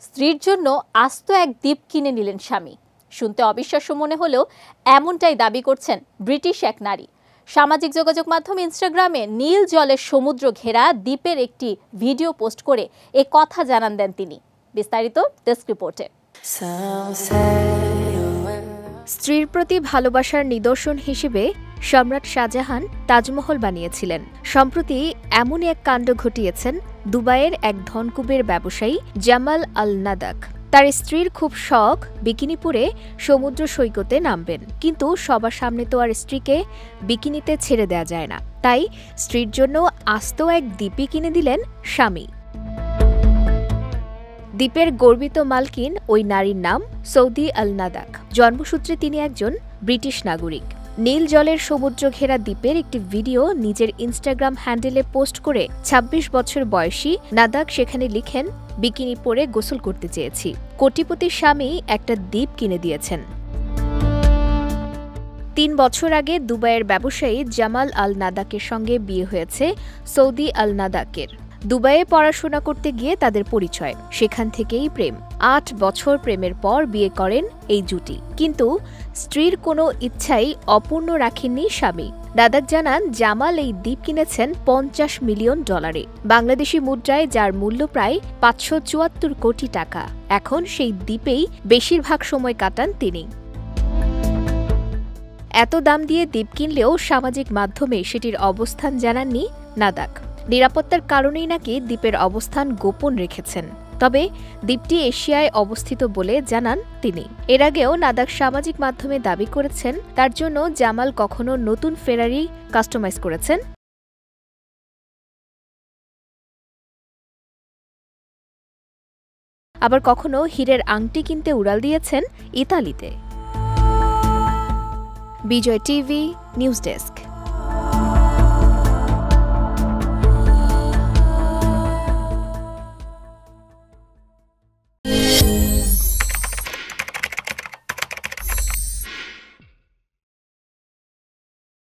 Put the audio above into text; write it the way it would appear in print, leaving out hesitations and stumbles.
স্ত্রীর জন্য আস্ত এক দ্বীপ কিনে নিলেন স্বামী। শুনতে অবিশ্বাস্য মনে হলেও এমনটাই দাবি করছেন ব্রিটিশ এক নারী। সামাজিক যোগাযোগ মাধ্যম ইনস্টাগ্রামে নীল জলের সমুদ্র ঘেরা দ্বীপের একটি ভিডিও পোস্ট করে এ কথা জানান দেন তিনি। বিস্তারিত ডেস্ক রিপোর্টে। স্ত্রীর প্রতি ভালোবাসার নিদর্শন হিসেবে সম্রাট শাহজাহান তাজমহল বানিয়েছিলেন। সম্প্রতি এমনই এক কাণ্ড ঘটিয়েছেন দুবাইয়ের এক ধনকুবের ব্যবসায়ী জামাল আল নাদাক। তার স্ত্রীর খুব শখ বিকিনি পরে সমুদ্র সৈকতে নামবেন, কিন্তু সবার সামনে তো আর স্ত্রীকে বিকিনিতে ছেড়ে দেয়া যায় না। তাই স্ত্রীর জন্য আস্ত এক দ্বীপই কিনে দিলেন স্বামী। দ্বীপের গর্বিত মালকিন ওই নারীর নাম সৌদি আল নাদাক। জন্মসূত্রে তিনি একজন ব্রিটিশ নাগরিক। নীল জলের সমুদ্র ঘেরা দ্বীপের একটি ভিডিও নিজের ইনস্টাগ্রাম হ্যান্ডেলে পোস্ট করে ২৬ বছর বয়সী নাদাক সেখানে লিখেন, বিকিনি পরে গোসল করতে চেয়েছি। কোটিপতির স্বামী একটা দ্বীপ কিনে দিয়েছেন। ৩ বছর আগে দুবাইয়ের ব্যবসায়ী জামাল আল নাদাকের সঙ্গে বিয়ে হয়েছে সৌদি আল নাদাকের। দুবাইয়ে পড়াশোনা করতে গিয়ে তাদের পরিচয়, সেখান থেকেই প্রেম। ৮ বছর প্রেমের পর বিয়ে করেন এই জুটি, কিন্তু স্ত্রীর কোনো ইচ্ছাই অপূর্ণ রাখেননি স্বামী। নাদাক জানান, জামাল এই দ্বীপ কিনেছেন $৫০ মিলিয়ন, বাংলাদেশি মুদ্রায়, যার মূল্য প্রায় ৫৭৪ কোটি টাকা। এখন সেই দ্বীপেই বেশিরভাগ সময় কাটান তিনি। এত দাম দিয়ে দ্বীপ কিনলেও সামাজিক মাধ্যমে সেটির অবস্থান জানাননি নাদাক। নিরাপত্তার কারণেই নাকি দ্বীপের অবস্থান গোপন রেখেছেন। তবে দ্বীপটি এশিয়ায় অবস্থিত বলে জানান তিনি। এর আগেও নাদাক সামাজিক মাধ্যমে দাবি করেছেন, তার জন্য জামাল কখনো নতুন ফেরারি কাস্টমাইজ করেছেন, আবার কখনো হীরের আংটি কিনতে উড়াল দিয়েছেন ইতালিতে। বিজয় টিভি নিউজ ডেস্ক।